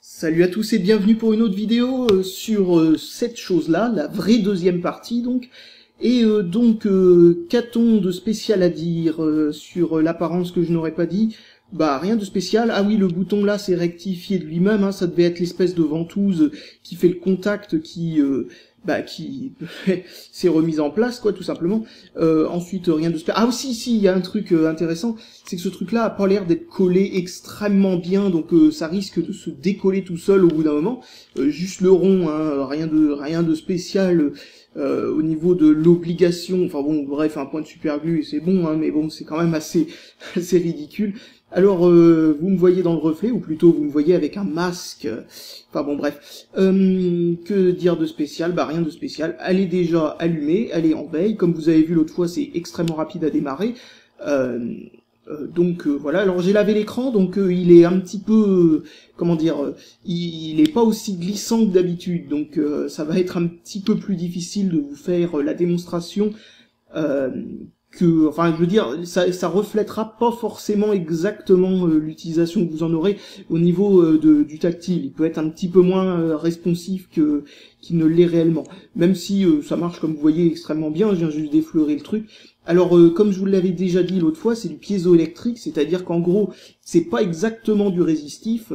Salut à tous et bienvenue pour une autre vidéo sur cette chose-là, la vraie deuxième partie donc. Et qu'a-t-on de spécial à dire sur l'apparence que je n'aurais pas dit? Bah rien de spécial. Ah oui, le bouton là c'est rectifié de lui-même, hein, ça devait être l'espèce de ventouse qui fait le contact qui s'est remise en place quoi tout simplement. Ensuite rien de spécial. Ah aussi si, il y a un truc intéressant, c'est que ce truc là a pas l'air d'être collé extrêmement bien, donc ça risque de se décoller tout seul au bout d'un moment. Juste le rond, hein, rien de spécial. Au niveau de l'obligation, enfin bon, bref, un point de superglue et c'est bon, hein, mais bon, c'est quand même assez ridicule. Alors, vous me voyez dans le reflet, ou plutôt vous me voyez avec un masque, enfin bon, bref. Que dire de spécial? Bah rien de spécial, elle est déjà allumée, elle est en veille, comme vous avez vu l'autre fois, c'est extrêmement rapide à démarrer. Voilà, alors j'ai lavé l'écran, donc il est un petit peu, comment dire, il est pas aussi glissant que d'habitude, donc ça va être un petit peu plus difficile de vous faire la démonstration, enfin je veux dire, ça reflètera pas forcément exactement l'utilisation que vous en aurez au niveau du tactile. Il peut être un petit peu moins responsif qu'il ne l'est réellement, même si ça marche comme vous voyez extrêmement bien. Je viens juste d'effleurer le truc. Alors, comme je vous l'avais déjà dit l'autre fois, c'est du piézoélectrique, c'est-à-dire qu'en gros, c'est pas exactement du résistif.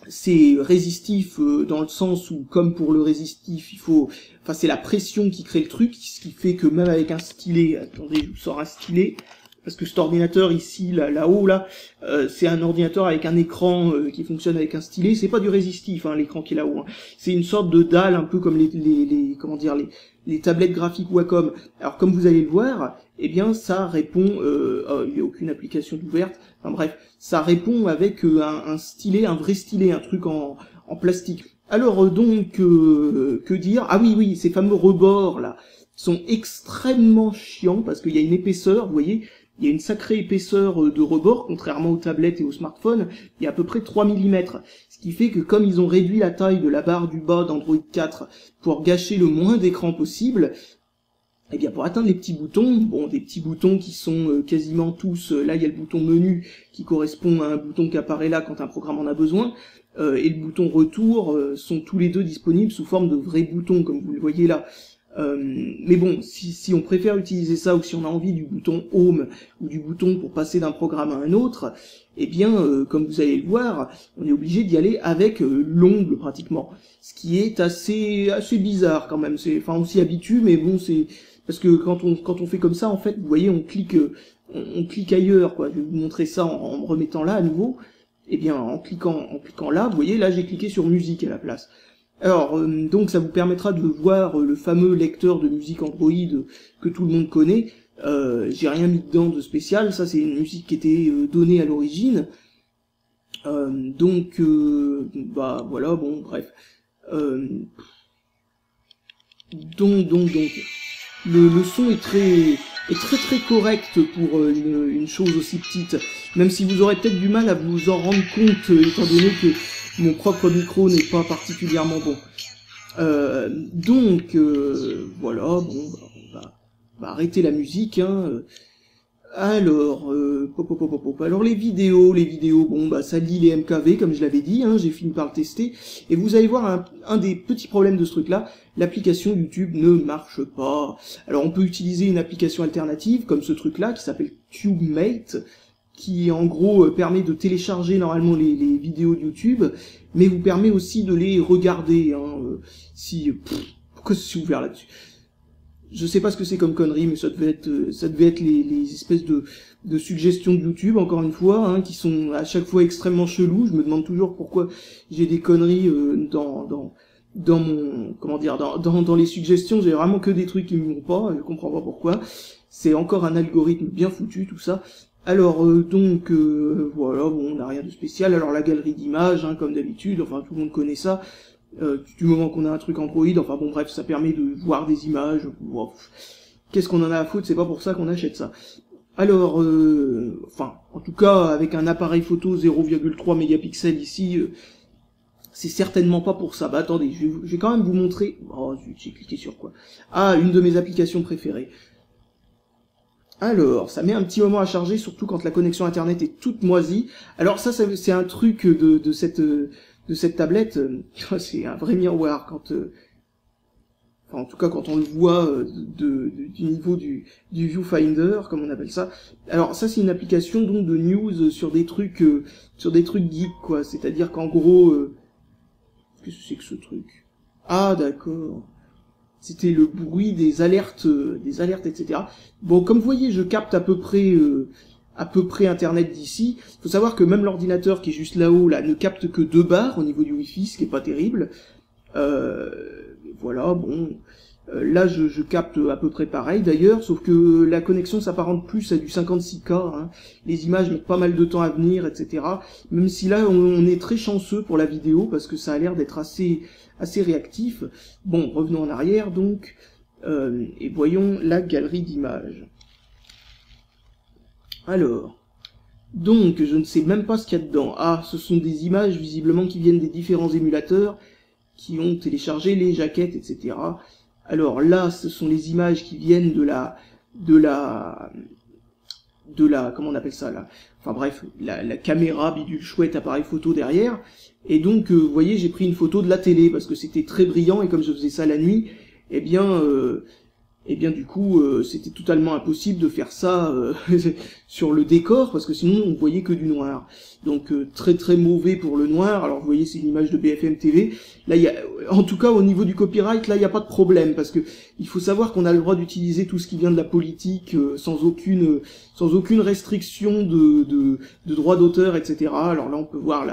C'est résistif dans le sens où, comme pour le résistif, c'est la pression qui crée le truc, ce qui fait que même avec un stylet, attendez, je vous sors un stylet, parce que cet ordinateur ici, là-haut, c'est un ordinateur avec un écran qui fonctionne avec un stylet. C'est pas du résistif, hein, l'écran qui est là-haut. Hein. C'est une sorte de dalle, un peu comme les tablettes graphiques Wacom. Alors comme vous allez le voir, eh bien ça répond, il n'y a aucune application ouverte. Enfin bref, ça répond avec un stylet, un vrai stylet, un truc en plastique. Alors que dire? Ah oui, ces fameux rebords là sont extrêmement chiants parce qu'il y a une épaisseur, vous voyez. Il y a une sacrée épaisseur de rebord, contrairement aux tablettes et aux smartphones, il y a à peu près 3 mm. Ce qui fait que comme ils ont réduit la taille de la barre du bas d'Android 4 pour gâcher le moins d'écran possible, eh bien pour atteindre les petits boutons, bon des petits boutons qui sont quasiment tous, là il y a le bouton menu qui correspond à un bouton qui apparaît là quand un programme en a besoin, et le bouton retour sont tous les deux disponibles sous forme de vrais boutons comme vous le voyez là. Mais bon, si on préfère utiliser ça ou si on a envie du bouton Home ou du bouton pour passer d'un programme à un autre, eh bien, comme vous allez le voir, on est obligé d'y aller avec l'ongle pratiquement, ce qui est assez bizarre quand même. Enfin, on s'y habitue, mais bon, c'est parce que quand on fait comme ça, en fait, vous voyez, on clique ailleurs, quoi. Je vais vous montrer ça en me remettant là à nouveau. Eh bien, en cliquant là, vous voyez, là j'ai cliqué sur musique à la place. Alors, donc ça vous permettra de voir le fameux lecteur de musique Android que tout le monde connaît. J'ai rien mis dedans de spécial, ça c'est une musique qui était donnée à l'origine. Bah voilà, bon, bref. Le son est très correct pour une chose aussi petite, même si vous aurez peut-être du mal à vous en rendre compte, étant donné que mon propre micro n'est pas particulièrement bon. Voilà, bon, on va arrêter la musique, hein. Alors, alors les vidéos, bon, bah ça lit les MKV, comme je l'avais dit, hein, j'ai fini par le tester, et vous allez voir un des petits problèmes de ce truc-là, l'application YouTube ne marche pas. Alors on peut utiliser une application alternative, comme ce truc-là, qui s'appelle TubeMate, qui en gros permet de télécharger normalement les vidéos de YouTube, mais vous permet aussi de les regarder, hein, pourquoi c'est ouvert là-dessus? Je sais pas ce que c'est comme connerie, mais ça devait être les espèces de suggestions de YouTube, encore une fois, hein, qui sont à chaque fois extrêmement chelous. Je me demande toujours pourquoi j'ai des conneries dans mon, comment dire, dans les suggestions. J'ai vraiment que des trucs qui me vont pas, je comprends pas pourquoi. C'est encore un algorithme bien foutu, tout ça. Alors, voilà, bon, on n'a rien de spécial. Alors la galerie d'images, hein, comme d'habitude, enfin tout le monde connaît ça. Du moment qu'on a un truc Android, enfin bon bref, ça permet de voir des images. Wow. Qu'est-ce qu'on en a à foutre, c'est pas pour ça qu'on achète ça. Alors, en tout cas, avec un appareil photo 0,3 mégapixels ici, c'est certainement pas pour ça. Bah attendez, je vais quand même vous montrer. Oh, j'ai cliqué sur quoi? Ah, une de mes applications préférées. Alors, ça met un petit moment à charger, surtout quand la connexion internet est toute moisie. Alors ça c'est un truc de cette tablette, c'est un vrai miroir quand enfin, en tout cas, quand on le voit du niveau du viewfinder, comme on appelle ça. Alors ça, c'est une application donc de news sur des trucs geeks, quoi. C'est-à-dire qu'en gros, qu'est-ce que c'est que ce truc? Ah, d'accord. C'était le bruit des alertes, etc. Bon, comme vous voyez, je capte à peu près Internet d'ici. Faut savoir que même l'ordinateur qui est juste là-haut, là, ne capte que 2 barres au niveau du Wi-Fi, ce qui est pas terrible. Voilà, bon, là je capte à peu près pareil d'ailleurs, sauf que la connexion s'apparente plus à du 56K, hein. Les images mettent pas mal de temps à venir, etc. Même si là on est très chanceux pour la vidéo, parce que ça a l'air d'être assez réactif. Bon, revenons en arrière donc, et voyons la galerie d'images. Alors, donc je ne sais même pas ce qu'il y a dedans. Ah, ce sont des images visiblement qui viennent des différents émulateurs, qui ont téléchargé les jaquettes, etc. Alors là, ce sont les images qui viennent de la, comment on appelle ça là? Enfin bref, la caméra bidule chouette appareil photo derrière. Et donc, vous voyez, j'ai pris une photo de la télé parce que c'était très brillant et comme je faisais ça la nuit, eh bien du coup, c'était totalement impossible de faire ça sur le décor, parce que sinon on voyait que du noir. Donc très très mauvais pour le noir. Alors vous voyez, c'est une image de BFM TV. Là, il y a, en tout cas au niveau du copyright, là il n'y a pas de problème, parce que il faut savoir qu'on a le droit d'utiliser tout ce qui vient de la politique sans aucune restriction de droit d'auteur, etc. Alors là, on peut voir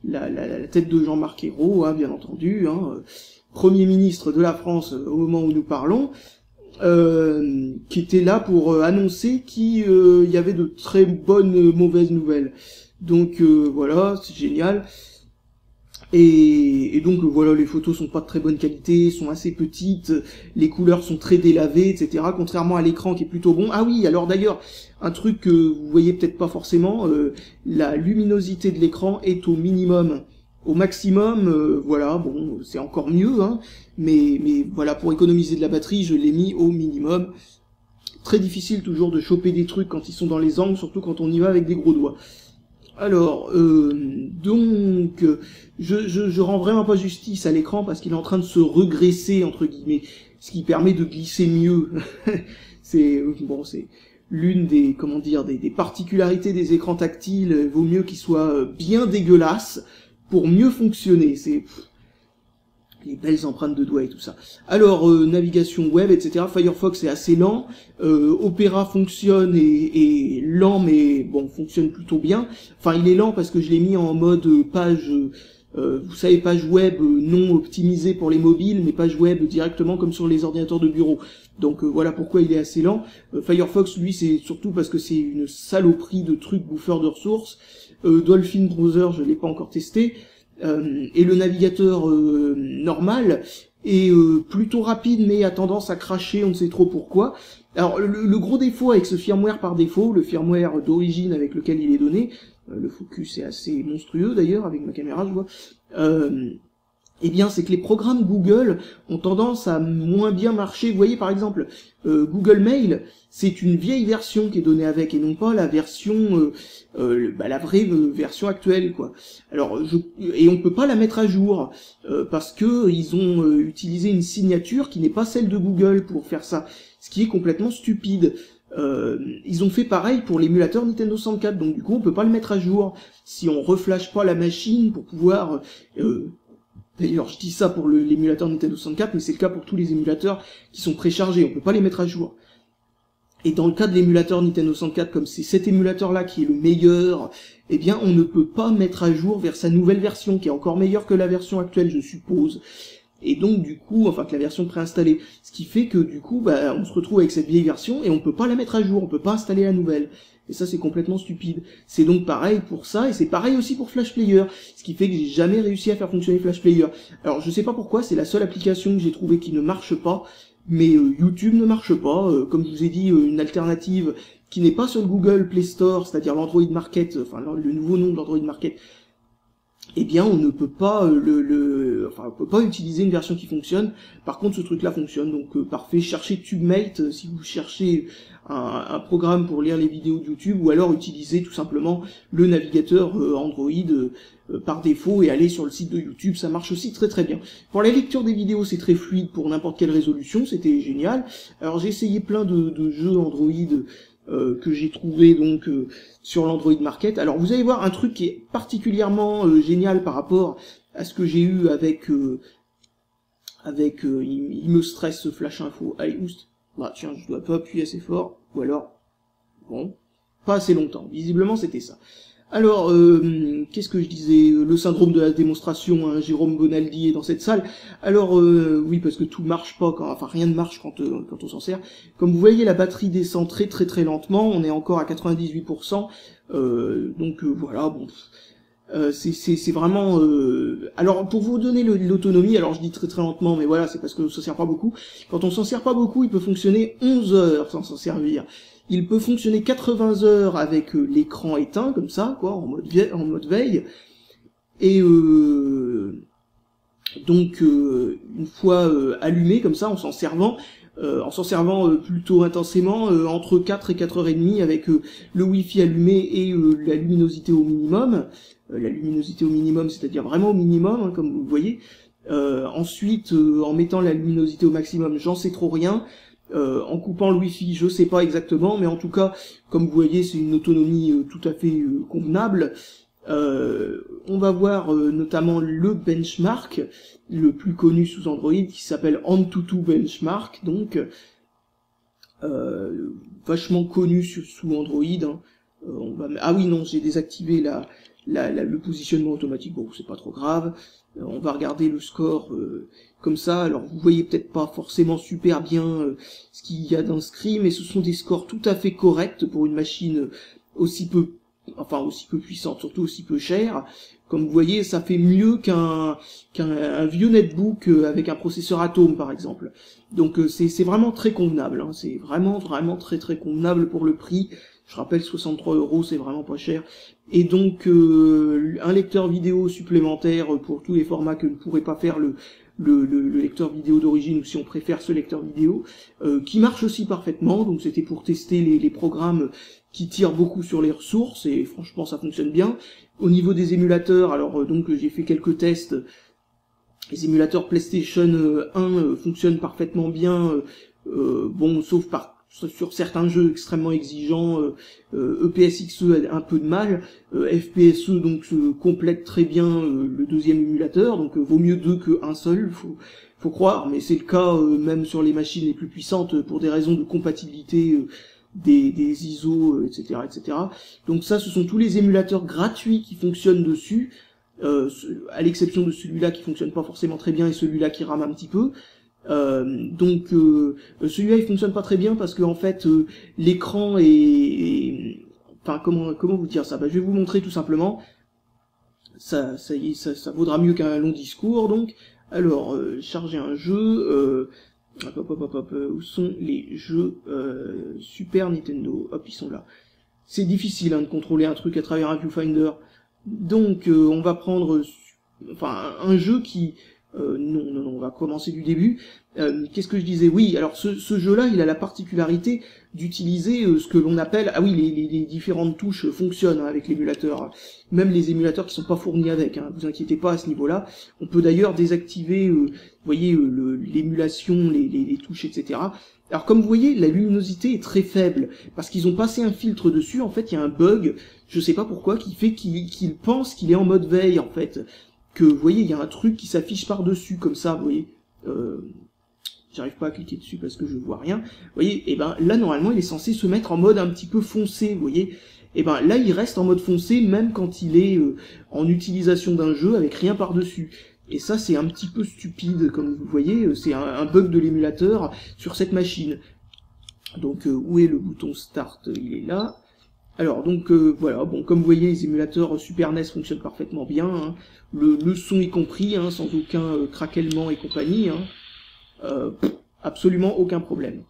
la tête de Jean-Marc Ayrault, hein, bien entendu, hein, Premier ministre de la France au moment où nous parlons. Qui était là pour annoncer qu'il y avait de très bonnes mauvaises nouvelles. Donc voilà, c'est génial. Et donc voilà, les photos sont pas de très bonne qualité, sont assez petites, les couleurs sont très délavées, etc. Contrairement à l'écran qui est plutôt bon. Ah oui, alors d'ailleurs, un truc que vous voyez peut-être pas forcément, la luminosité de l'écran est au minimum. Au maximum, voilà, bon, c'est encore mieux, hein, mais voilà, pour économiser de la batterie, je l'ai mis au minimum. Très difficile toujours de choper des trucs quand ils sont dans les angles, surtout quand on y va avec des gros doigts. Alors, donc, je rends vraiment pas justice à l'écran parce qu'il est en train de se regresser, entre guillemets, ce qui permet de glisser mieux. C'est l'une des, comment dire, des particularités des écrans tactiles. Vaut mieux qu'ils soient bien dégueulasses pour mieux fonctionner. C'est les belles empreintes de doigts et tout ça. Alors, navigation web, etc. Firefox est assez lent. Opera fonctionne et lent, mais bon, fonctionne plutôt bien. Enfin, il est lent parce que je l'ai mis en mode page, vous savez, page web non optimisée pour les mobiles, mais page web directement comme sur les ordinateurs de bureau. Donc voilà pourquoi il est assez lent. Firefox, lui, c'est surtout parce que c'est une saloperie de trucs bouffeurs de ressources. Dolphin Browser, je l'ai pas encore testé. Et le navigateur normal est plutôt rapide, mais a tendance à cracher, on ne sait trop pourquoi. Alors le gros défaut avec ce firmware par défaut, le firmware d'origine avec lequel il est donné, le focus est assez monstrueux d'ailleurs avec ma caméra, je vois. Eh bien, c'est que les programmes Google ont tendance à moins bien marcher. Vous voyez, par exemple, Google Mail, c'est une vieille version qui est donnée avec, et non pas la version, la vraie version actuelle, quoi. Alors, et on peut pas la mettre à jour parce que ils ont utilisé une signature qui n'est pas celle de Google pour faire ça, ce qui est complètement stupide. Ils ont fait pareil pour l'émulateur Nintendo 64, donc du coup, on peut pas le mettre à jour si on reflash pas la machine pour pouvoir d'ailleurs, je dis ça pour l'émulateur Nintendo 64, mais c'est le cas pour tous les émulateurs qui sont préchargés, on peut pas les mettre à jour. Et dans le cas de l'émulateur Nintendo 64, comme c'est cet émulateur-là qui est le meilleur, eh bien, on ne peut pas mettre à jour vers sa nouvelle version, qui est encore meilleure que la version actuelle, je suppose. Et donc, du coup, enfin, que la version préinstallée. Ce qui fait que, du coup, on se retrouve avec cette vieille version, et on peut pas la mettre à jour, on peut pas installer la nouvelle. Et ça, c'est complètement stupide. C'est donc pareil pour ça, et c'est pareil aussi pour Flash Player. Ce qui fait que j'ai jamais réussi à faire fonctionner Flash Player. Alors, je sais pas pourquoi, c'est la seule application que j'ai trouvée qui ne marche pas, mais YouTube ne marche pas. Comme je vous ai dit, une alternative qui n'est pas sur le Google Play Store, c'est-à-dire l'Android Market, enfin, le nouveau nom de l'Android Market, eh bien on ne peut pas on peut pas utiliser une version qui fonctionne. Par contre ce truc là fonctionne, donc parfait. Cherchez TubeMate si vous cherchez un programme pour lire les vidéos de YouTube, ou alors utilisez tout simplement le navigateur Android par défaut et allez sur le site de YouTube, ça marche aussi très très bien. Pour la lecture des vidéos c'est très fluide pour n'importe quelle résolution, c'était génial. Alors j'ai essayé plein de jeux Android que j'ai trouvé donc sur l'Android Market. Alors vous allez voir un truc qui est particulièrement génial par rapport à ce que j'ai eu avec il me stresse ce flash info. Allez, oust. Bah tiens, je dois pas appuyer assez fort, ou alors bon, pas assez longtemps. Visiblement c'était ça. Alors, qu'est-ce que je disais? Le syndrome de la démonstration, hein, Jérôme Bonaldi est dans cette salle. Alors, oui, parce que tout marche pas, enfin rien ne marche quand on s'en sert. Comme vous voyez, la batterie descend très très très lentement, on est encore à 98%, donc voilà, bon... c'est vraiment... Alors, pour vous donner l'autonomie, alors je dis très très lentement, mais voilà, c'est parce que ça sert pas beaucoup. Quand on s'en sert pas beaucoup, il peut fonctionner 11 heures sans s'en servir. Il peut fonctionner 80 heures avec l'écran éteint, comme ça, quoi, en mode veille. Et donc, une fois allumé, comme ça, en s'en servant plutôt intensément, entre 4 et 4h30 avec le Wi-Fi allumé et la luminosité au minimum. La luminosité au minimum, c'est-à-dire vraiment au minimum, hein, comme vous le voyez. Ensuite, en mettant la luminosité au maximum, j'en sais trop rien. En coupant le Wi-Fi, je sais pas exactement, mais en tout cas, comme vous voyez, c'est une autonomie tout à fait convenable. On va voir notamment le benchmark, le plus connu sous Android, qui s'appelle AnTuTu Benchmark, donc vachement connu sous Android. Hein. Ah oui, non, j'ai désactivé le positionnement automatique, bon, c'est pas trop grave. On va regarder le score comme ça. Alors vous voyez peut-être pas forcément super bien ce qu'il y a d'inscrit, mais ce sont des scores tout à fait corrects pour une machine aussi peu puissante, surtout aussi peu chère. Comme vous voyez, ça fait mieux qu'un vieux netbook avec un processeur Atom par exemple. Donc c'est vraiment très convenable, hein. C'est vraiment très très convenable pour le prix. Je rappelle, 63 €, c'est vraiment pas cher. Et donc un lecteur vidéo supplémentaire pour tous les formats que ne pourrait pas faire le lecteur vidéo d'origine, ou si on préfère ce lecteur vidéo, qui marche aussi parfaitement. Donc c'était pour tester les programmes qui tirent beaucoup sur les ressources, et franchement ça fonctionne bien. Au niveau des émulateurs, alors donc j'ai fait quelques tests. Les émulateurs PlayStation 1 fonctionnent parfaitement bien, bon, sauf sur certains jeux extrêmement exigeants. EPSXE a un peu de mal, FPSE donc complète très bien le deuxième émulateur, donc vaut mieux deux qu'un seul, faut croire, mais c'est le cas même sur les machines les plus puissantes pour des raisons de compatibilité des ISO, etc., etc. Donc ça, ce sont tous les émulateurs gratuits qui fonctionnent dessus, à l'exception de celui-là qui fonctionne pas forcément très bien et celui-là qui rame un petit peu. Donc celui-là il fonctionne pas très bien parce que en fait l'écran enfin comment vous dire ça, je vais vous montrer tout simplement. Ça y est, ça vaudra mieux qu'un long discours. Donc alors charger un jeu, où sont les jeux Super Nintendo? Hop, ils sont là. C'est difficile hein, de contrôler un truc à travers un viewfinder. Donc on va prendre un jeu qui non, on va commencer du début. Qu'est-ce que je disais? Oui, alors ce jeu-là, il a la particularité d'utiliser ce que l'on appelle... Ah oui, les différentes touches fonctionnent hein, avec l'émulateur. Même les émulateurs qui sont pas fournis avec, hein, vous inquiétez pas à ce niveau-là. On peut d'ailleurs désactiver, vous voyez, l'émulation, les touches, etc. Alors comme vous voyez, la luminosité est très faible, parce qu'ils ont passé un filtre dessus. En fait, il y a un bug, je sais pas pourquoi, qui fait qu'il pense qu'il est en mode veille, en fait. Que, vous voyez, il y a un truc qui s'affiche par-dessus, comme ça, vous voyez. J'arrive pas à cliquer dessus parce que je vois rien. Vous voyez, et ben là, normalement, il est censé se mettre en mode un petit peu foncé, vous voyez. Et ben là, il reste en mode foncé, même quand il est en utilisation d'un jeu avec rien par-dessus. Et ça, c'est un petit peu stupide, comme vous voyez, c'est un bug de l'émulateur sur cette machine. Donc, où est le bouton Start? Il est là. Alors donc voilà, bon comme vous voyez les émulateurs Super NES fonctionnent parfaitement bien, hein. Le son y compris, hein, sans aucun craquellement et compagnie, hein. Absolument aucun problème.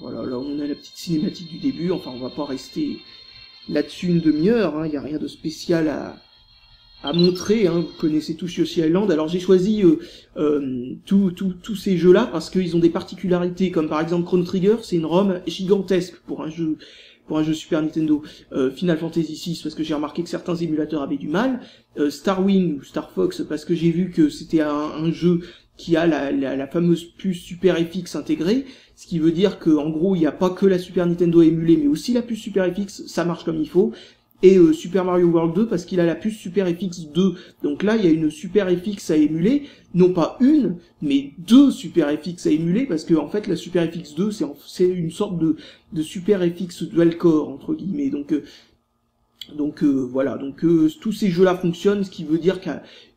Voilà, là on a la petite cinématique du début, enfin on va pas rester là-dessus une demi-heure, hein, y a rien de spécial à montrer, hein. Vous connaissez tous Yoshi Island. Alors j'ai choisi tous ces jeux-là parce qu'ils ont des particularités, comme par exemple Chrono Trigger, c'est une ROM gigantesque pour un jeu Super Nintendo. Final Fantasy VI parce que j'ai remarqué que certains émulateurs avaient du mal. Starwing ou Star Fox parce que j'ai vu que c'était un jeu qui a la fameuse puce Super FX intégrée, ce qui veut dire que en gros il n'y a pas que la Super Nintendo à émuler, mais aussi la puce Super FX, ça marche comme il faut. Et Super Mario World 2 parce qu'il a la puce Super FX 2. Donc là, il y a une Super FX à émuler, non pas une, mais deux Super FX à émuler, parce que en fait, la Super FX 2, c'est une sorte de Super FX dual core, entre guillemets. Donc voilà, tous ces jeux-là fonctionnent, ce qui veut dire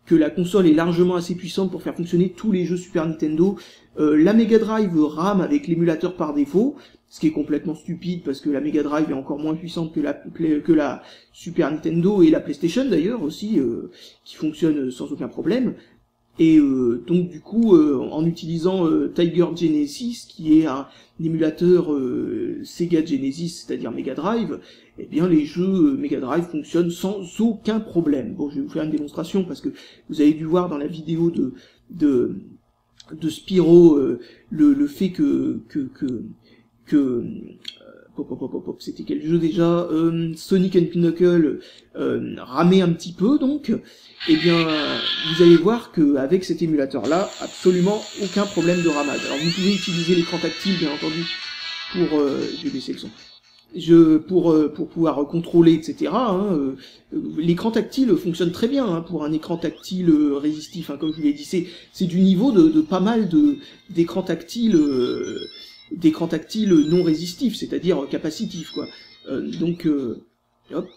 que la console est largement assez puissante pour faire fonctionner tous les jeux Super Nintendo. La Mega Drive rame avec l'émulateur par défaut, ce qui est complètement stupide parce que la Mega Drive est encore moins puissante que la Super Nintendo et la PlayStation d'ailleurs aussi, qui fonctionne sans aucun problème. Et donc du coup, en utilisant Tiger Genesis, qui est un émulateur Sega Genesis, c'est-à-dire Mega Drive, eh bien les jeux Mega Drive fonctionnent sans aucun problème. Bon, je vais vous faire une démonstration parce que vous avez dû voir dans la vidéo de Spyro le fait que c'était quel jeu déjà, Sonic and Pinochle ramait un petit peu, donc eh bien vous allez voir que avec cet émulateur là, absolument aucun problème de ramage. Alors vous pouvez utiliser l'écran tactile bien entendu pour je vais baisser le son. Pour pouvoir contrôler, etc. Hein, l'écran tactile fonctionne très bien hein, pour un écran tactile résistif. Hein, comme je vous l'ai dit, c'est du niveau de pas mal d'écrans tactiles non résistifs, c'est-à-dire capacitifs, quoi. Hop.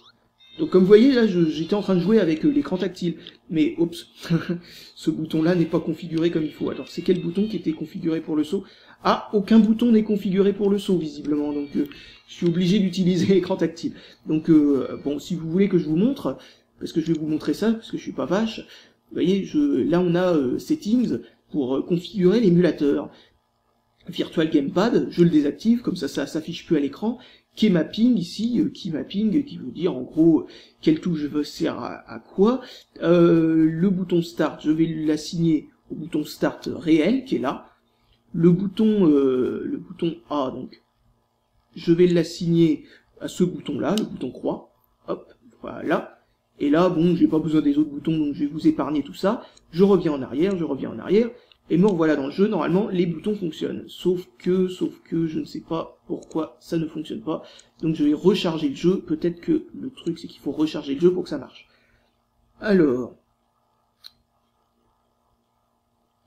Donc comme vous voyez, là, j'étais en train de jouer avec l'écran tactile, mais oups, ce bouton-là n'est pas configuré comme il faut. Alors c'est quel bouton qui était configuré pour le saut? Ah, aucun bouton n'est configuré pour le saut, visiblement, donc je suis obligé d'utiliser l'écran tactile. Donc bon, si vous voulez que je vous montre, parce que je vais vous montrer ça, parce que je suis pas vache, vous voyez, là on a Settings pour configurer l'émulateur. Virtual Gamepad, je le désactive, comme ça s'affiche plus à l'écran. Key Mapping ici, Key Mapping qui veut dire en gros quelle touche sert à quoi. Le bouton Start, je vais l'assigner au bouton Start réel qui est là. Le bouton A, donc, je vais l'assigner à ce bouton-là, le bouton croix. Hop, voilà. Et là, bon, j'ai pas besoin des autres boutons, donc je vais vous épargner tout ça. Je reviens en arrière, et me revoilà dans le jeu. Normalement, les boutons fonctionnent. Sauf que, je ne sais pas pourquoi ça ne fonctionne pas. Donc je vais recharger le jeu. Peut-être que le truc, c'est qu'il faut recharger le jeu pour que ça marche. Alors...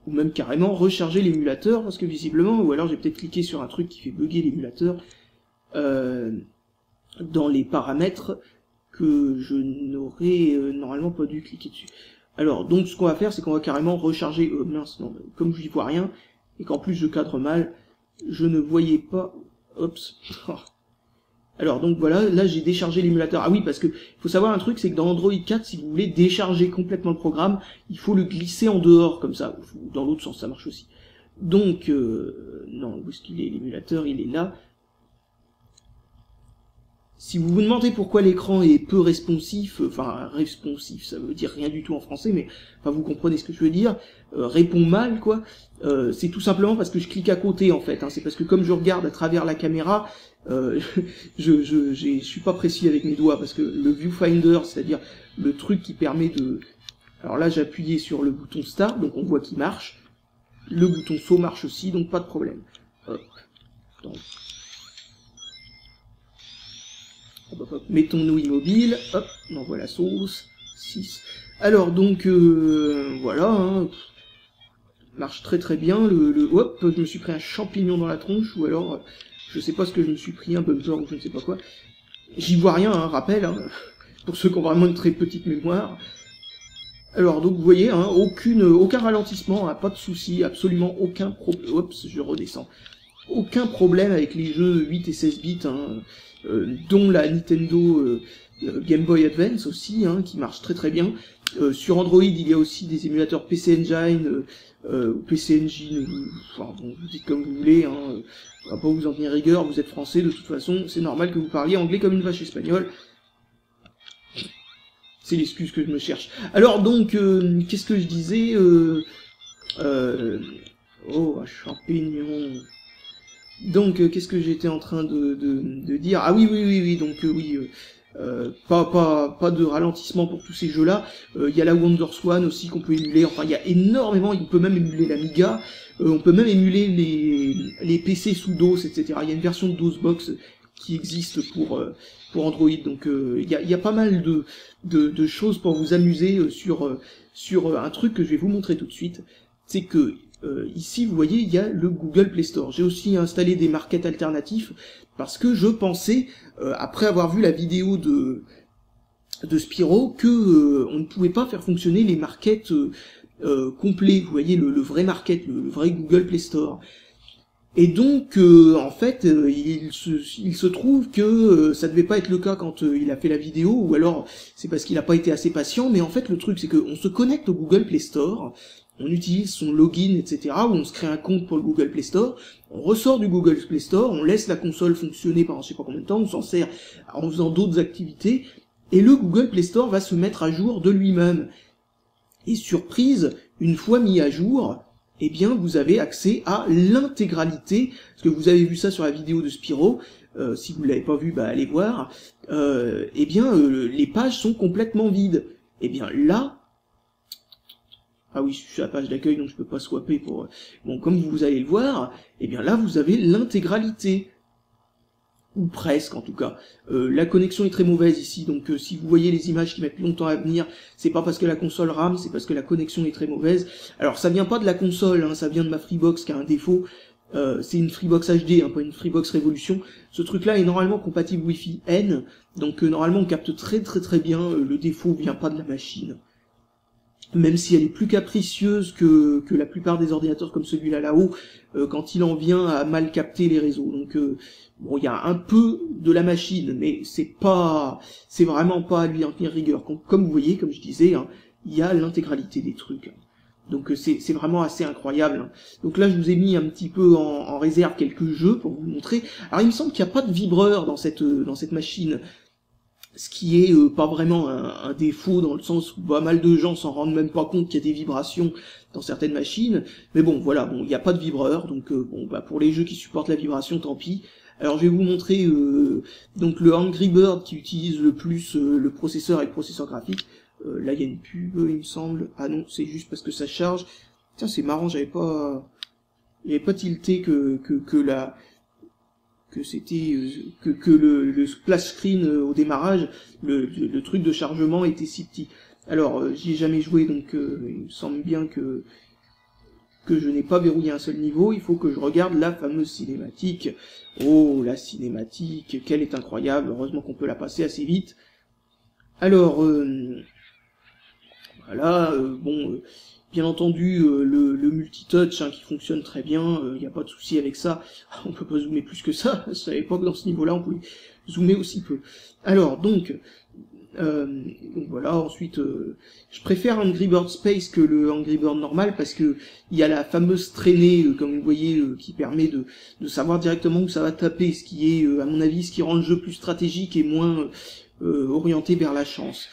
ou même carrément recharger l'émulateur, parce que visiblement, ou alors j'ai peut-être cliqué sur un truc qui fait bugger l'émulateur, dans les paramètres que je n'aurais normalement pas dû cliquer dessus. Alors, donc ce qu'on va faire, c'est qu'on va carrément recharger, mince, non, comme je n'y vois rien, et qu'en plus je cadre mal, je ne voyais pas, oups, alors donc voilà, là j'ai déchargé l'émulateur. Ah oui, parce que faut savoir un truc, c'est que dans Android 4, si vous voulez décharger complètement le programme, il faut le glisser en dehors, comme ça, ou dans l'autre sens, ça marche aussi. Donc, non, où est-ce qu'il est l'émulateur? Il est là. Si vous vous demandez pourquoi l'écran est peu responsif, enfin responsif, ça veut dire rien du tout en français, mais enfin vous comprenez ce que je veux dire, répond mal quoi, c'est tout simplement parce que je clique à côté en fait, hein, c'est parce que comme je regarde à travers la caméra, je suis pas précis avec mes doigts, parce que le viewfinder, c'est-à-dire le truc qui permet de... Alors là j'ai appuyé sur le bouton Start, donc on voit qu'il marche, le bouton saut marche aussi, donc pas de problème. Hop. Donc, mettons-nous immobile, hop, on envoie la sauce, 6. Alors donc, voilà, hein, marche très très bien, hop, je me suis pris un champignon dans la tronche, ou alors, je sais pas ce que je me suis pris, un bumper ou je ne sais pas quoi. J'y vois rien, hein, rappel, hein, pour ceux qui ont vraiment une très petite mémoire. Alors donc vous voyez, hein, aucun ralentissement, hein, pas de souci, absolument aucun problème, oups, je redescends. Aucun problème avec les jeux 8 et 16 bits, hein, dont la Nintendo Game Boy Advance aussi, hein, qui marche très très bien. Sur Android, il y a aussi des émulateurs PC Engine, PC Engine, enfin bon, vous dites comme vous voulez, hein, on va pas vous en tenir rigueur, vous êtes français de toute façon, c'est normal que vous parliez anglais comme une vache espagnole. C'est l'excuse que je me cherche. Alors donc, qu'est-ce que je disais oh, un champignon. Donc, qu'est-ce que j'étais en train de dire? Ah oui, donc oui, pas de ralentissement pour tous ces jeux-là. Il y a la WonderSwan aussi qu'on peut émuler. Enfin, il y a énormément. On peut même émuler l'Amiga. On peut même émuler les PC sous DOS, etc. Il y a une version de DOSBox qui existe pour Android. Donc, il y a pas mal de choses pour vous amuser sur un truc que je vais vous montrer tout de suite. C'est que ici, vous voyez, il y a le Google Play Store. J'ai aussi installé des markets alternatifs parce que je pensais, après avoir vu la vidéo de Spyro, que on ne pouvait pas faire fonctionner les markets complets. Vous voyez, le vrai market, le vrai Google Play Store. Et donc, en fait, il se trouve que ça devait pas être le cas quand il a fait la vidéo, ou alors c'est parce qu'il a pas été assez patient, mais en fait, le truc, c'est qu'on se connecte au Google Play Store, on utilise son login, etc., ou on se crée un compte pour le Google Play Store, on ressort du Google Play Store, on laisse la console fonctionner pendant je sais pas combien de temps, on s'en sert en faisant d'autres activités, et le Google Play Store va se mettre à jour de lui-même. Et surprise, une fois mis à jour, eh bien vous avez accès à l'intégralité, parce que vous avez vu ça sur la vidéo de Spyro, si vous ne l'avez pas vu, bah allez voir, eh bien les pages sont complètement vides. Eh bien là, ah oui, je suis à la page d'accueil donc je peux pas swapper pour... Bon, comme vous allez le voir, eh bien là vous avez l'intégralité. Ou presque en tout cas. La connexion est très mauvaise ici, donc si vous voyez les images qui mettent longtemps à venir, c'est pas parce que la console rame, c'est parce que la connexion est très mauvaise. Alors ça vient pas de la console, hein, ça vient de ma Freebox qui a un défaut. C'est une Freebox HD, hein, pas une Freebox Révolution. Ce truc-là est normalement compatible Wi-Fi N, donc normalement on capte très bien, le défaut vient pas de la machine. Même si elle est plus capricieuse que la plupart des ordinateurs comme celui-là là-haut, quand il en vient à mal capter les réseaux. Donc bon, il y a un peu de la machine, mais c'est vraiment pas à lui en tenir rigueur. Comme vous voyez, comme je disais, hein, il y a l'intégralité des trucs. Donc c'est vraiment assez incroyable. Hein. Donc là, je vous ai mis un petit peu en réserve quelques jeux pour vous montrer. Alors il me semble qu'il n'y a pas de vibreur dans cette machine. Ce qui est pas vraiment un défaut dans le sens où pas mal de gens s'en rendent même pas compte qu'il y a des vibrations dans certaines machines. Mais bon, voilà, bon, il n'y a pas de vibreur, donc bon, bah pour les jeux qui supportent la vibration, tant pis. Alors je vais vous montrer donc le Angry Bird qui utilise le plus le processeur et le processeur graphique. Là il y a une pub, il me semble. Ah non, c'est juste parce que ça charge. Tiens, c'est marrant, j'avais pas tilté que c'était que le splash screen au démarrage, le truc de chargement était si petit. Alors j'y ai jamais joué, donc il me semble bien que je n'ai pas verrouillé un seul niveau. Il faut que je regarde la fameuse cinématique. Oh, la cinématique, qu'elle est incroyable. Heureusement qu'on peut la passer assez vite. Alors voilà, bon. Bien entendu, le multitouch hein, qui fonctionne très bien, il n'y a pas de souci avec ça. On peut pas zoomer plus que ça. Je savais pas que dans ce niveau-là, on pouvait zoomer aussi peu. Alors, donc voilà, ensuite, je préfère Angry Bird Space que le Angry Bird normal, parce que il y a la fameuse traînée, comme vous voyez, qui permet de savoir directement où ça va taper, ce qui est, à mon avis, ce qui rend le jeu plus stratégique et moins orienté vers la chance.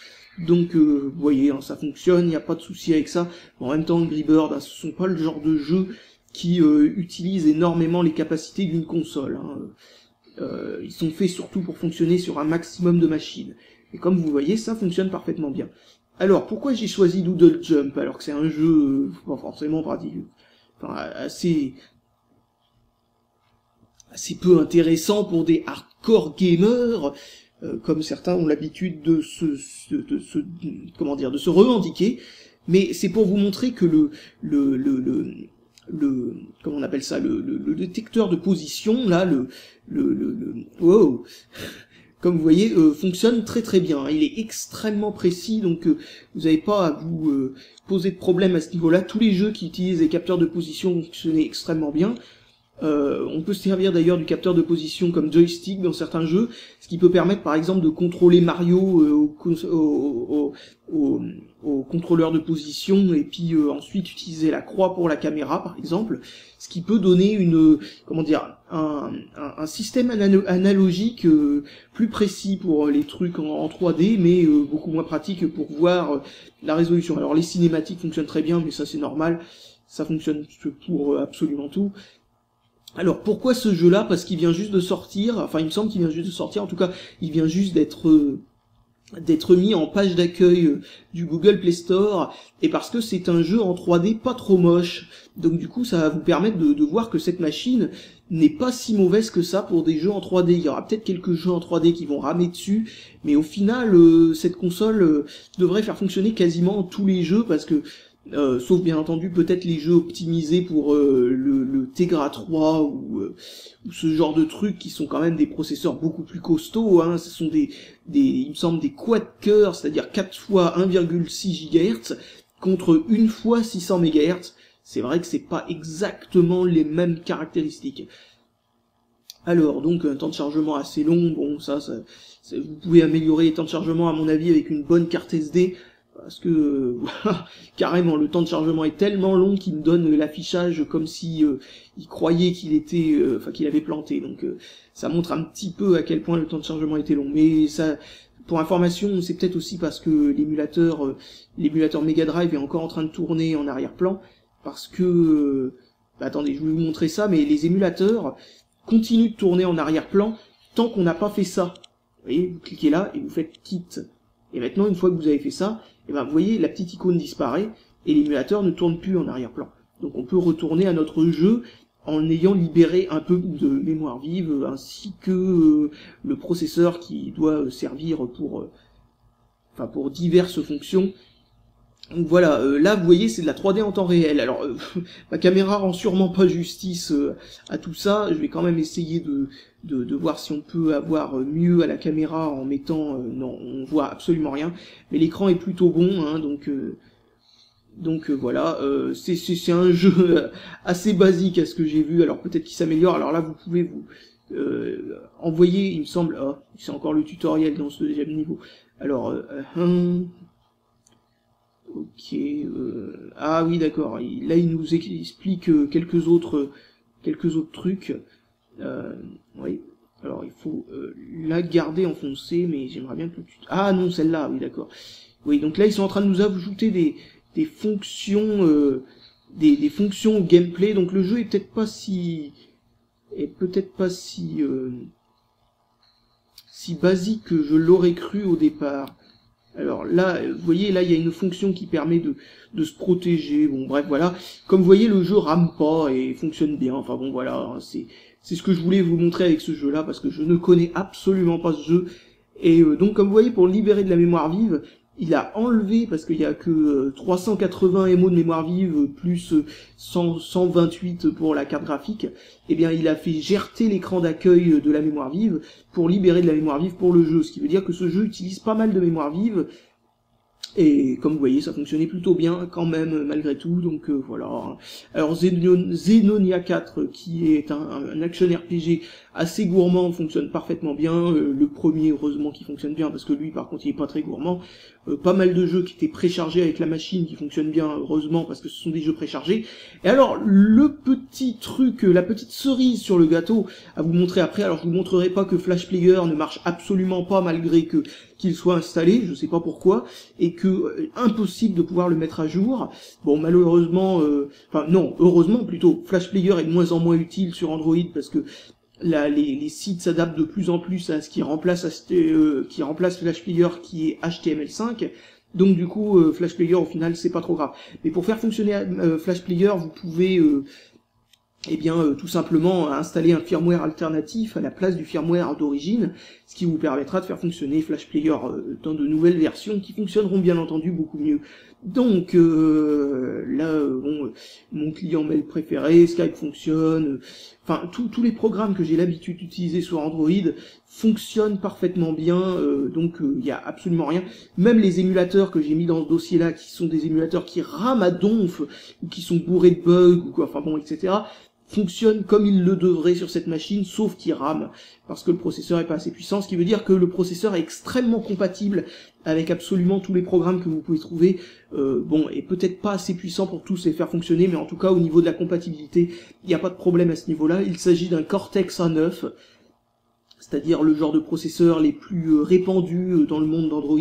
Donc vous voyez, hein, ça fonctionne, il n'y a pas de souci avec ça. En même temps, Angry Bird, hein, ce sont pas le genre de jeu qui utilise énormément les capacités d'une console. Hein. Ils sont faits surtout pour fonctionner sur un maximum de machines. Et comme vous voyez, ça fonctionne parfaitement bien. Alors, pourquoi j'ai choisi Doodle Jump alors que c'est un jeu pas forcément pratique, enfin assez peu intéressant pour des hardcore gamers comme certains ont l'habitude de se revendiquer, mais c'est pour vous montrer que comment on appelle ça, le détecteur de position là, wow, comme vous voyez, fonctionne très bien. Il est extrêmement précis, donc vous n'avez pas à vous poser de problème à ce niveau-là. Tous les jeux qui utilisent les capteurs de position fonctionnent extrêmement bien. On peut se servir d'ailleurs du capteur de position comme joystick dans certains jeux, ce qui peut permettre par exemple de contrôler Mario au contrôleur de position et puis ensuite utiliser la croix pour la caméra par exemple, ce qui peut donner un système analogique plus précis pour les trucs en 3D, mais beaucoup moins pratique pour voir la résolution. Alors les cinématiques fonctionnent très bien, mais ça c'est normal, ça fonctionne pour absolument tout. Alors pourquoi ce jeu-là? Parce qu'il vient juste de sortir, enfin il me semble qu'il vient juste de sortir, en tout cas il vient juste d'être mis en page d'accueil du Google Play Store, et parce que c'est un jeu en 3D pas trop moche. Donc du coup ça va vous permettre de voir que cette machine n'est pas si mauvaise que ça pour des jeux en 3D. Il y aura peut-être quelques jeux en 3D qui vont ramer dessus, mais au final cette console devrait faire fonctionner quasiment tous les jeux, parce que sauf bien entendu peut-être les jeux optimisés pour le Tegra 3 ou ce genre de trucs qui sont quand même des processeurs beaucoup plus costauds, hein. Ce sont il me semble des quad-cœurs, c'est-à-dire 4 fois 1,6 GHz contre 1 fois 600 MHz. C'est vrai que c'est pas exactement les mêmes caractéristiques. Alors donc un temps de chargement assez long, bon vous pouvez améliorer les temps de chargement à mon avis avec une bonne carte SD, parce que carrément le temps de chargement est tellement long qu'il me donne l'affichage comme si il croyait qu'il avait planté. Donc ça montre un petit peu à quel point le temps de chargement était long. Mais ça, pour information, c'est peut-être aussi parce que l'émulateur Mega Drive est encore en train de tourner en arrière-plan, parce que attendez, je vais vous montrer ça, mais les émulateurs continuent de tourner en arrière-plan tant qu'on n'a pas fait ça. Vous voyez, vous cliquez là et vous faites quitte. Et maintenant, une fois que vous avez fait ça, vous voyez, la petite icône disparaît et l'émulateur ne tourne plus en arrière-plan. Donc on peut retourner à notre jeu en ayant libéré un peu de mémoire vive, ainsi que le processeur qui doit servir pour diverses fonctions. Donc voilà, là vous voyez c'est de la 3D en temps réel. Alors ma caméra rend sûrement pas justice à tout ça, je vais quand même essayer de voir si on peut avoir mieux à la caméra en mettant... non, on voit absolument rien, mais l'écran est plutôt bon, hein, donc voilà, c'est un jeu assez basique à ce que j'ai vu, alors peut-être qu'il s'améliore. Alors là vous pouvez vous envoyer, il me semble, c'est encore le tutoriel dans ce deuxième niveau. Alors, ok, ah oui d'accord, là il nous explique quelques autres trucs. Oui, alors il faut la garder enfoncée, mais j'aimerais bien que le ah non, celle-là, oui d'accord. Oui, donc là ils sont en train de nous ajouter des fonctions des fonctions au gameplay, donc le jeu est peut-être pas si si basique que je l'aurais cru au départ. Alors là, vous voyez, là il y a une fonction qui permet de se protéger. Bon bref, voilà. Comme vous voyez, le jeu rame pas et fonctionne bien. Enfin bon voilà, hein, c'est ce que je voulais vous montrer avec ce jeu-là, parce que je ne connais absolument pas ce jeu. Et donc comme vous voyez, pour libérer de la mémoire vive, il a enlevé, parce qu'il y a que 380 MO de mémoire vive, plus 128 pour la carte graphique, eh bien il a fait gerter l'écran d'accueil de la mémoire vive pour libérer de la mémoire vive pour le jeu, ce qui veut dire que ce jeu utilise pas mal de mémoire vive, et comme vous voyez, ça fonctionnait plutôt bien quand même, malgré tout, donc voilà. Alors Xenonia 4, qui est un action RPG assez gourmand, fonctionne parfaitement bien. Le premier, heureusement, qui fonctionne bien, parce que lui, par contre, il est pas très gourmand. Pas mal de jeux qui étaient préchargés avec la machine, qui fonctionnent bien, heureusement, parce que ce sont des jeux préchargés. Et alors, le petit truc, la petite cerise sur le gâteau, à vous montrer après, alors je vous montrerai pas que Flash Player ne marche absolument pas, malgré qu'il soit installé, je sais pas pourquoi, et que impossible de pouvoir le mettre à jour. Bon, malheureusement, enfin non, heureusement plutôt, Flash Player est de moins en moins utile sur Android, parce que là, les sites s'adaptent de plus en plus à ce qui remplace Flash Player, qui est HTML5. Donc du coup, Flash Player au final c'est pas trop grave. Mais pour faire fonctionner Flash Player, vous pouvez tout simplement installer un firmware alternatif à la place du firmware d'origine, ce qui vous permettra de faire fonctionner Flash Player dans de nouvelles versions qui fonctionneront bien entendu beaucoup mieux. Donc là, bon, mon client mail préféré, Skype fonctionne, enfin tous les programmes que j'ai l'habitude d'utiliser sur Android fonctionnent parfaitement bien, donc il n'y a absolument rien. Même les émulateurs que j'ai mis dans ce dossier-là, qui sont des émulateurs qui rament à donf, ou qui sont bourrés de bugs, ou quoi, enfin bon, etc., fonctionne comme il le devrait sur cette machine, sauf qu'il rame, parce que le processeur est pas assez puissant, ce qui veut dire que le processeur est extrêmement compatible avec absolument tous les programmes que vous pouvez trouver, bon, et peut-être pas assez puissant pour tous les faire fonctionner, mais en tout cas au niveau de la compatibilité, il n'y a pas de problème à ce niveau-là. Il s'agit d'un Cortex A9, c'est-à-dire le genre de processeurs les plus répandus dans le monde d'Android,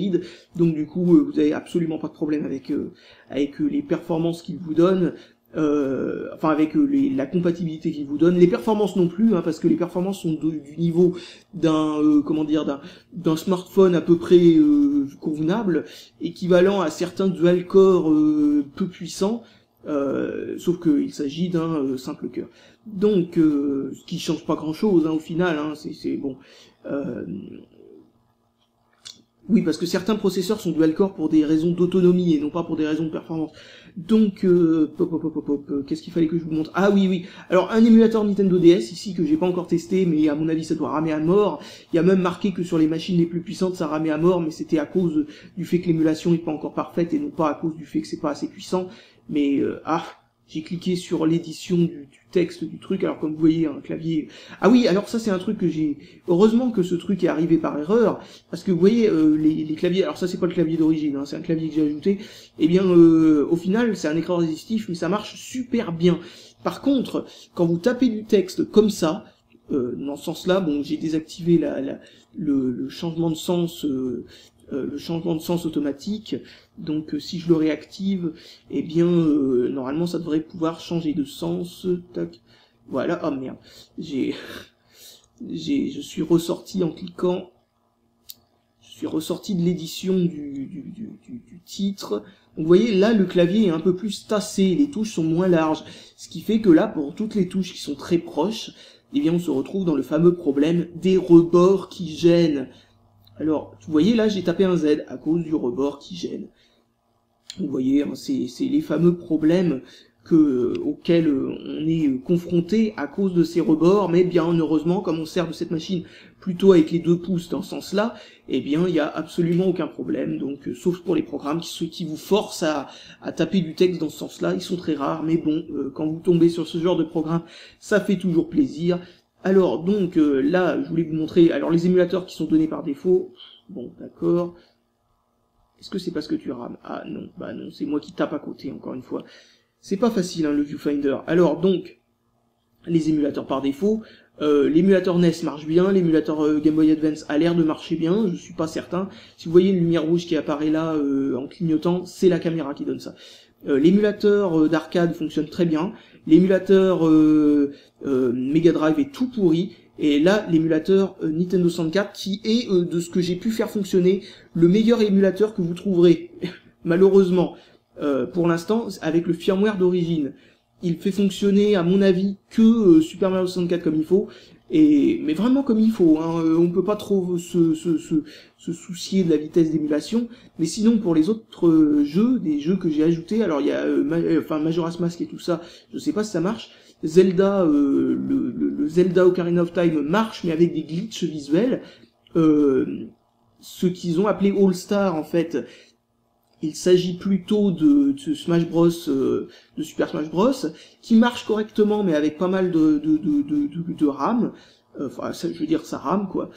donc du coup vous avez absolument pas de problème avec les performances qu'il vous donne, enfin avec la compatibilité qu'il vous donne, les performances non plus, hein, parce que les performances sont du niveau d'un d'un smartphone à peu près convenable, équivalent à certains dual-core peu puissants, sauf qu'il s'agit d'un simple cœur. Donc, ce qui change pas grand-chose au final, hein, c'est bon. Oui, parce que certains processeurs sont dual-core pour des raisons d'autonomie et non pas pour des raisons de performance. Donc, qu'est-ce qu'il fallait que je vous montre? Ah oui. Alors, un émulateur Nintendo DS, ici, que j'ai pas encore testé, mais à mon avis, ça doit ramer à mort. Il y a même marqué que sur les machines les plus puissantes, ça ramait à mort, mais c'était à cause du fait que l'émulation est pas encore parfaite et non pas à cause du fait que c'est pas assez puissant. Mais, j'ai cliqué sur l'édition du texte du truc, alors comme vous voyez, un clavier... Ah oui, alors ça c'est un truc que j'ai... Heureusement que ce truc est arrivé par erreur, parce que vous voyez, les claviers... Alors ça c'est pas le clavier d'origine, hein, c'est un clavier que j'ai ajouté. Eh bien, au final, c'est un écran résistif, mais ça marche super bien. Par contre, quand vous tapez du texte comme ça, dans ce sens-là, bon, j'ai désactivé le changement de sens... le changement de sens automatique, donc si je le réactive, eh bien normalement ça devrait pouvoir changer de sens. Tac, voilà. Oh merde, je suis ressorti en cliquant, je suis ressorti de l'édition du titre. Donc vous voyez là le clavier est un peu plus tassé, les touches sont moins larges, ce qui fait que là pour toutes les touches qui sont très proches, eh bien on se retrouve dans le fameux problème des rebords qui gênent. Alors, vous voyez, là, j'ai tapé un Z à cause du rebord qui gêne. Vous voyez, hein, c'est les fameux problèmes auxquels on est confronté à cause de ces rebords, mais bien heureusement, comme on sert de cette machine plutôt avec les 2 pouces dans ce sens-là, eh bien, il n'y a absolument aucun problème. Donc, sauf pour les programmes qui vous forcent à taper du texte dans ce sens-là, ils sont très rares, mais bon, quand vous tombez sur ce genre de programme, ça fait toujours plaisir. Alors, donc, là, je voulais vous montrer, alors les émulateurs qui sont donnés par défaut, bon, d'accord, est-ce que c'est parce que tu rames? Ah non, bah non, c'est moi qui tape à côté, encore une fois. C'est pas facile, hein, le viewfinder. Alors, donc, les émulateurs par défaut, l'émulateur NES marche bien, l'émulateur Game Boy Advance a l'air de marcher bien, je suis pas certain. Si vous voyez une lumière rouge qui apparaît là, en clignotant, c'est la caméra qui donne ça. L'émulateur d'arcade fonctionne très bien, l'émulateur Mega Drive est tout pourri, et là l'émulateur Nintendo 64 qui est, de ce que j'ai pu faire fonctionner, le meilleur émulateur que vous trouverez, malheureusement, pour l'instant, avec le firmware d'origine. Il fait fonctionner, à mon avis, que Super Mario 64 comme il faut, mais vraiment comme il faut, hein. On peut pas trop se soucier de la vitesse d'émulation, mais sinon pour les autres jeux, des jeux que j'ai ajoutés, alors il y a Majora's Mask et tout ça, je sais pas si ça marche. Zelda, le Zelda Ocarina of Time marche, mais avec des glitches visuels. Ce qu'ils ont appelé All Star, en fait, il s'agit plutôt de Smash Bros, de Super Smash Bros, qui marche correctement, mais avec pas mal de RAM. Enfin, je veux dire, ça rame, quoi.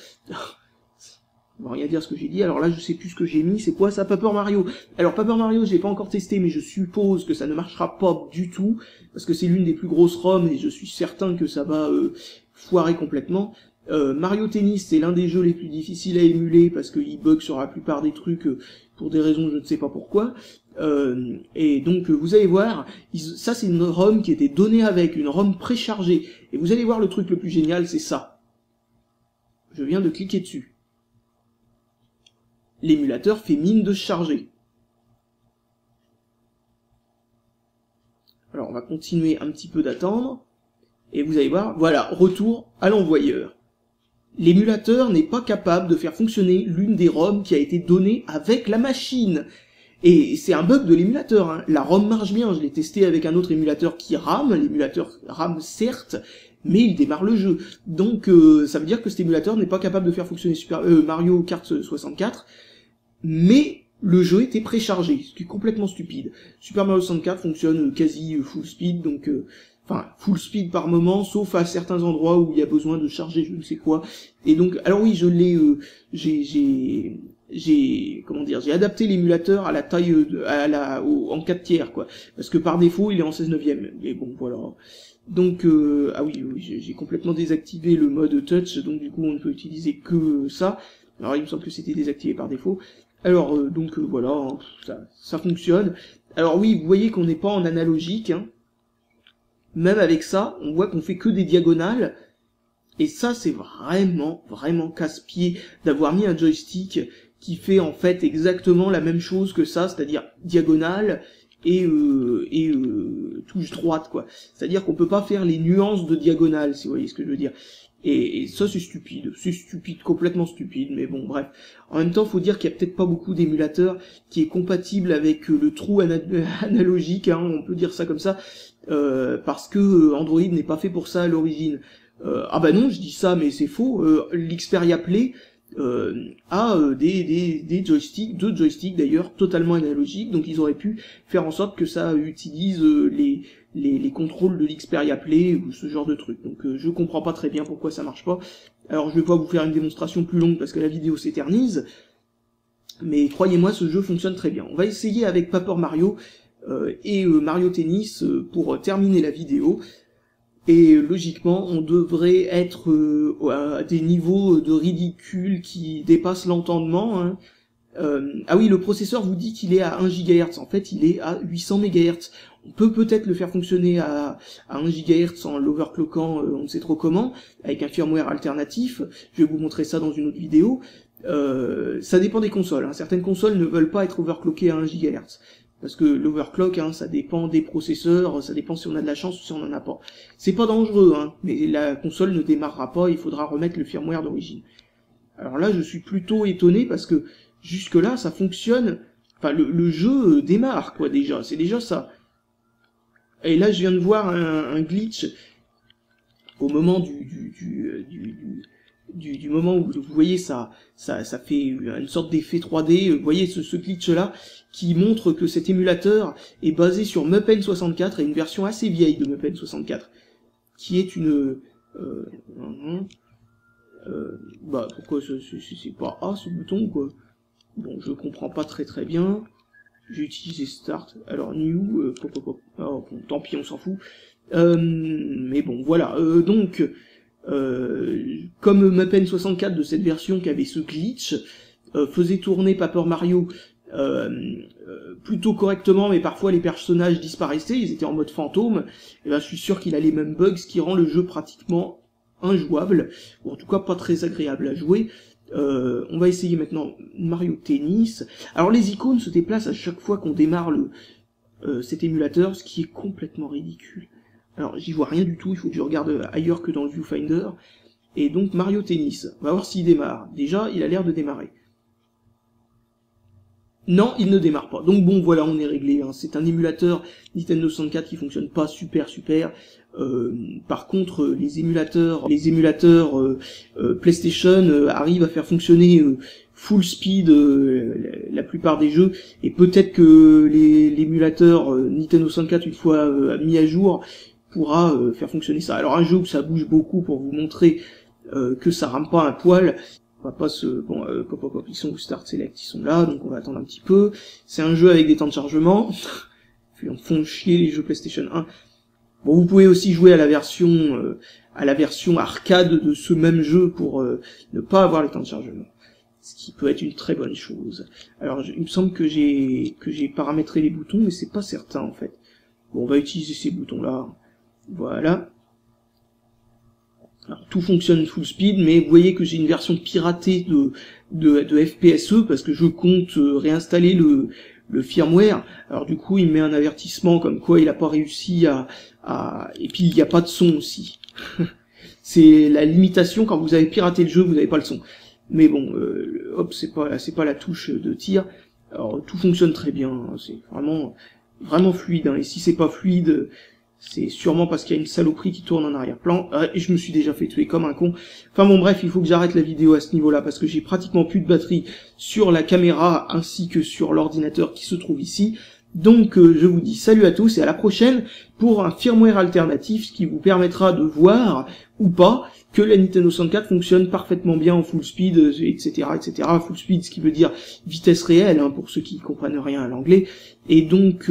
On va rien dire ce que j'ai dit. Alors là, je sais plus ce que j'ai mis. C'est quoi ça? Paper Mario. Alors Paper Mario, j'ai pas encore testé, mais je suppose que ça ne marchera pas du tout, parce que c'est l'une des plus grosses ROM, et je suis certain que ça va foirer complètement. Mario Tennis, c'est l'un des jeux les plus difficiles à émuler, parce qu'il bug sur la plupart des trucs, pour des raisons je ne sais pas pourquoi. Et donc vous allez voir, ça c'est une ROM qui était donnée avec, une ROM préchargée. Et vous allez voir le truc le plus génial, c'est ça. Je viens de cliquer dessus. L'émulateur fait mine de se charger. Alors on va continuer un petit peu d'attendre, et vous allez voir, voilà, retour à l'envoyeur. L'émulateur n'est pas capable de faire fonctionner l'une des ROM qui a été donnée avec la machine. Et c'est un bug de l'émulateur, hein. La ROM marche bien, je l'ai testé avec un autre émulateur qui rame, l'émulateur rame certes, mais il démarre le jeu. Donc ça veut dire que cet émulateur n'est pas capable de faire fonctionner Mario Kart 64, mais le jeu était préchargé, ce qui est complètement stupide. Super Mario 64 fonctionne quasi full speed, donc enfin full speed par moment, sauf à certains endroits où il y a besoin de charger je ne sais quoi. Et donc, alors oui, je l'ai, comment dire, j'ai adapté l'émulateur à la taille en 4 tiers, quoi, parce que par défaut il est en 16 neuvième. Mais bon, voilà. Donc ah oui, j'ai complètement désactivé le mode touch, donc du coup on ne peut utiliser que ça. Alors il me semble que c'était désactivé par défaut. Alors donc voilà, hein, ça fonctionne. Alors oui, vous voyez qu'on n'est pas en analogique, hein. Même avec ça, on voit qu'on fait que des diagonales. Et ça, c'est vraiment, vraiment casse-pied d'avoir mis un joystick qui fait en fait exactement la même chose que ça, c'est-à-dire diagonale et touche droite, quoi. C'est-à-dire qu'on peut pas faire les nuances de diagonale, si vous voyez ce que je veux dire. Et ça, c'est stupide, complètement stupide, mais bon, bref. En même temps, faut dire qu'il y a peut-être pas beaucoup d'émulateurs qui est compatible avec le trou analogique, hein, on peut dire ça comme ça, parce que Android n'est pas fait pour ça à l'origine. Ah bah non, je dis ça, mais c'est faux. L'Xperia Play a des joysticks, 2 joysticks d'ailleurs, totalement analogiques, donc ils auraient pu faire en sorte que ça utilise les contrôles de l'Xperia Play ou ce genre de truc. Donc je comprends pas très bien pourquoi ça marche pas. Alors je vais pas vous faire une démonstration plus longue parce que la vidéo s'éternise, mais croyez-moi, ce jeu fonctionne très bien. On va essayer avec Paper Mario et Mario Tennis pour terminer la vidéo. Et logiquement, on devrait être à des niveaux de ridicule qui dépassent l'entendement, hein. Ah oui, le processeur vous dit qu'il est à 1 GHz, en fait il est à 800 MHz. On peut peut-être le faire fonctionner à 1 GHz en l'overclockant, on ne sait trop comment, avec un firmware alternatif. Je vais vous montrer ça dans une autre vidéo. Ça dépend des consoles, hein. Certaines consoles ne veulent pas être overclockées à 1 GHz. Parce que l'overclock, hein, ça dépend des processeurs, ça dépend si on a de la chance ou si on en a pas. C'est pas dangereux, hein, mais la console ne démarrera pas, il faudra remettre le firmware d'origine. Alors là, je suis plutôt étonné parce que jusque-là, ça fonctionne. Enfin, le jeu démarre, quoi, déjà. C'est déjà ça. Et là, je viens de voir un glitch au moment du moment où vous voyez ça fait une sorte d'effet 3D, vous voyez ce glitch là qui montre que cet émulateur est basé sur Mupen 64 et une version assez vieille de Mupen 64 qui est une bah pourquoi c'est pas A ce bouton quoi. Bon, je comprends pas très bien. J'ai utilisé Start, alors New, oh, bon, tant pis, on s'en fout. Mais bon, voilà, donc comme Mupen 64 de cette version qui avait ce glitch faisait tourner Paper Mario plutôt correctement, mais parfois les personnages disparaissaient, ils étaient en mode fantôme, et ben je suis sûr qu'il a les mêmes bugs, ce qui rend le jeu pratiquement injouable, ou en tout cas pas très agréable à jouer. On va essayer maintenant Mario Tennis. Alors les icônes se déplacent à chaque fois qu'on démarre cet émulateur, ce qui est complètement ridicule. Alors j'y vois rien du tout, il faut que je regarde ailleurs que dans le viewfinder. Et donc Mario Tennis, on va voir s'il démarre. Déjà, il a l'air de démarrer. Non, il ne démarre pas. Donc bon, voilà, on est réglé, hein. C'est un émulateur Nintendo 64 qui fonctionne pas super. Par contre, les émulateurs PlayStation arrivent à faire fonctionner full speed la plupart des jeux, et peut-être que l'émulateur Nintendo 64, une fois mis à jour, pourra faire fonctionner ça. Alors un jeu où ça bouge beaucoup pour vous montrer que ça rame pas un poil. On va pas se... Bon, ils sont où Start Select, ils sont là, donc on va attendre un petit peu. C'est un jeu avec des temps de chargement. Ils font chier les jeux PlayStation 1. Bon, vous pouvez aussi jouer à la version arcade de ce même jeu pour ne pas avoir les temps de chargement. Ce qui peut être une très bonne chose. Alors, il me semble que j'ai paramétré les boutons, mais c'est pas certain en fait. Bon, on va utiliser ces boutons-là. Voilà. Alors, tout fonctionne full speed, mais vous voyez que j'ai une version piratée de FPSE, parce que je compte réinstaller le firmware. Alors du coup, il met un avertissement comme quoi il a pas réussi et puis il n'y a pas de son aussi. C'est la limitation, quand vous avez piraté le jeu, vous n'avez pas le son. Mais bon, hop, c'est pas la touche de tir. Alors tout fonctionne très bien, hein. C'est vraiment fluide, hein. Et si c'est pas fluide, c'est sûrement parce qu'il y a une saloperie qui tourne en arrière-plan, et je me suis déjà fait tuer comme un con. Enfin bon bref, il faut que j'arrête la vidéo à ce niveau-là, parce que j'ai pratiquement plus de batterie sur la caméra, ainsi que sur l'ordinateur qui se trouve ici. Donc je vous dis salut à tous et à la prochaine pour un firmware alternatif, ce qui vous permettra de voir ou pas que la Nintendo 64 fonctionne parfaitement bien en full speed, etc., etc. Full speed, ce qui veut dire vitesse réelle, hein, pour ceux qui comprennent rien à l'anglais. Et donc,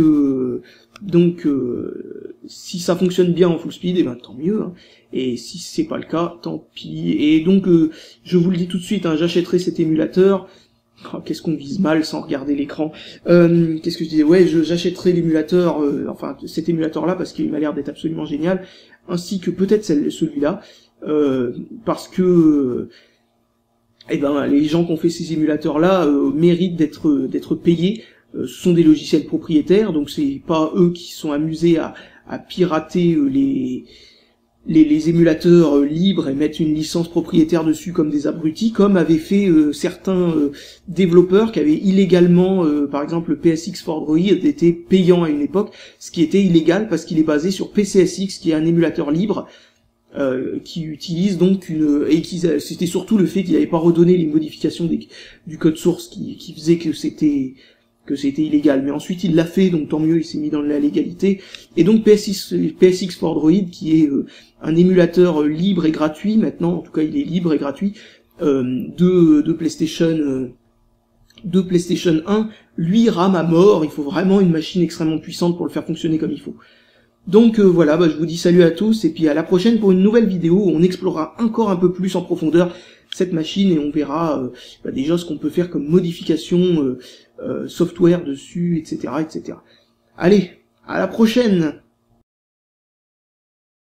si ça fonctionne bien en full speed, et ben tant mieux. Hein. Et si c'est pas le cas, tant pis. Et donc, je vous le dis tout de suite, hein, j'achèterai cet émulateur. Oh, qu'est-ce qu'on vise mal sans regarder l'écran. Qu'est-ce que je disais? Ouais, j'achèterai l'émulateur, enfin cet émulateur-là parce qu'il m'a l'air d'être absolument génial, ainsi que peut-être celui-là. Parce que eh ben les gens qui ont fait ces émulateurs là méritent d'être payés. Ce sont des logiciels propriétaires, donc c'est pas eux qui sont amusés à pirater les émulateurs libres et mettre une licence propriétaire dessus comme des abrutis, comme avaient fait certains développeurs qui avaient illégalement, par exemple le PSX for Droid était payant à une époque, ce qui était illégal parce qu'il est basé sur PCSX qui est un émulateur libre. Qui utilise donc c'était surtout le fait qu'il n'avait pas redonné les modifications du code source qui faisait que c'était illégal, mais ensuite il l'a fait, donc tant mieux, il s'est mis dans la légalité. Et donc PSX for Droid, qui est un émulateur libre et gratuit maintenant, en tout cas il est libre et gratuit, de PlayStation 1, lui rame à mort. Il faut vraiment une machine extrêmement puissante pour le faire fonctionner comme il faut. Donc voilà, je vous dis salut à tous, et puis à la prochaine pour une nouvelle vidéo où on explorera encore un peu plus en profondeur cette machine, et on verra déjà ce qu'on peut faire comme modification software dessus, etc., etc. Allez, à la prochaine!